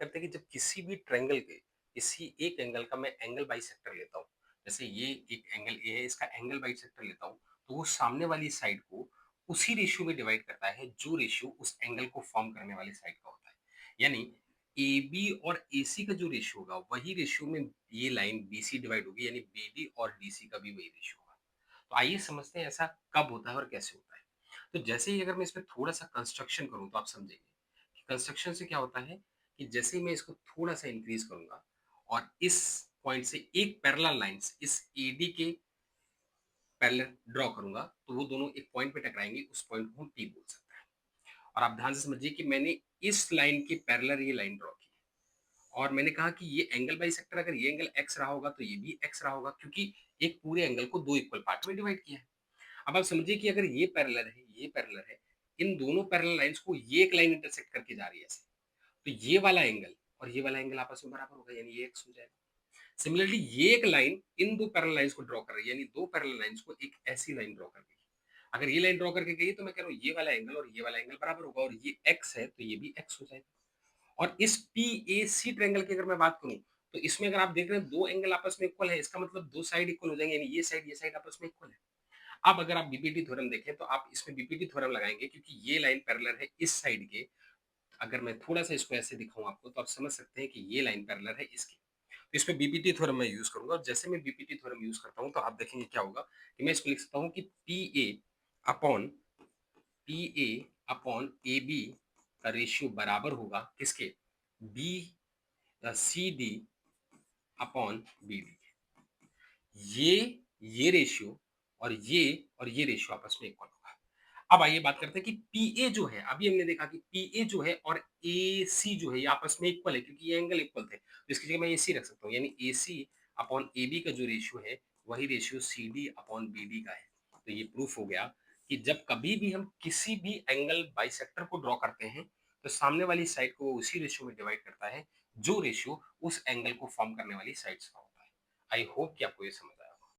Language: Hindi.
करते हैं कि जब किसी भी ट्रायंगल के किसी एक एंगल का मैं एंगल बाइसेक्टर लेता हूँ, जैसे ये एक एंगल ए है, इसका एंगल बाइसेक्टर लेता हूँ, तो वो सामने वाली साइड को उसी रेशियो में डिवाइड करता है जो रेशियो उस एंगल को फॉर्म करने वाली साइड का होता है। यानी एबी और एसी का जो रेशियो होगा, वही रेशियो में ये लाइन बीसी डिवाइड होगी, यानी बीडी और डीसी का भी वही रेशियो होगा। तो आइए समझते हैं ऐसा कब होता है और कैसे होता है। तो जैसे ही अगर मैं इसमें थोड़ा-सा कंस्ट्रक्शन करूँ तो आप समझेंगे कि कंस्ट्रक्शन से क्या होता है कि जैसे ही मैं इसको थोड़ा-सा इंक्रीज़ करूँगा और इस पॉइंट से एक पैरेलल लाइन्स इस एडी के पैरेलल ड्रॉ करूँगा, तो वो दोनों एक पॉइंट पे टकराएँगे, उस पॉइंट को हम टी बोल सकते हैं। और आप ध्यान से समझिए कि मैंने इस लाइन के पैरेलल ये लाइन ड्रॉ की है और मैंने कहा कि ये एंगल बाइसेक्टर अगर ये एंगल एक्स रहा होगा, तो ये भी एक्स रहा होगा क्योंकि एक पूरे एंगल को 2 इक्वल पार्ट में डिवाइड किया है। अब आप समझिए कि अगर ये पैरेलल है, इन दोनों पैरेलल लाइन्स को ये एक लाइन इंटरसेक्ट करके जा रही है ऐसे, तो ये वाला एंगल और ये वाला एंगल आपस में बराबर होगा यानी ये एक्स हो जाएगा। सिमिलरली ये एक लाइन इन 2 पैरेलल लाइन्स को ड्रॉ कर रही है यानी 2 पैरेलल लाइन्स को एक ऐसी लाइन ड्रॉ कर गई। अगर ये लाइन ड्रॉ करके गई तो मैं कह रहा हूँ ये वाला एंगल और ये वाला एंगल बराबर होगा और ये एक्स है तो ये भी एक्स हो जाएगा। और इस पीएसी ट्रायंगल की अगर मैं बात करूँ, तो इसमें अगर आप देख रहे हैं 2 एंगल आपस में इक्वल है, इसका मतलब 2 साइड इक्वल हो जाएँगे यानी ये साइड आपस में इक्वल है। अब अगर आप बीपीटी थ्योरम देखें तो आप इसमें बीपीटी थ्योरम लगाएँगे क्योंकि ये लाइन पैरेलल है इस साइड के। अगर मैं थोड़ा-सा इसको ऐसे दिखाऊँ आपको तो आप समझ सकते हैं कि ये लाइन पैरेलल है इसके। तो इसमें बीपीटी थ्योरम मैं यूज़ करूँगा और जैसे मैं बीपीटी थ्योरम यूज़ करता हूँ तो आप देखेंगे क्या होगा कि मैं इसको लिख सकता हूँ कि अपॉन पीए अपॉन एबी का रेशियो बराबर होगा किसके? B CD upon BD. ये ये रेशियो और ये रेशियो आपस में इक्वल होगा। अब आइए बात करते हैं कि पीए जो है, अभी हमने देखा कि पीए जो है और एसी जो है ये आपस में इक्वल है क्योंकि ये एंगल इक्वल थे। तो इसकी जगह मैं एसी रख सकता हूँ यानी एसी अपॉन एबी का जो रेशियो है वही रेशियो सीडी अपॉन बीडी का है। तो ये प्रूफ हो गया कि जब कभी भी हम किसी भी एंगल बाइसेक्टर को ड्रॉ करते हैं तो सामने वाली साइड को वो उसी रेशियो में डिवाइड करता है जो रेशियो उस एंगल को फॉर्म करने वाली साइड्स का होता है। आई होप कि आपको ये समझ आया।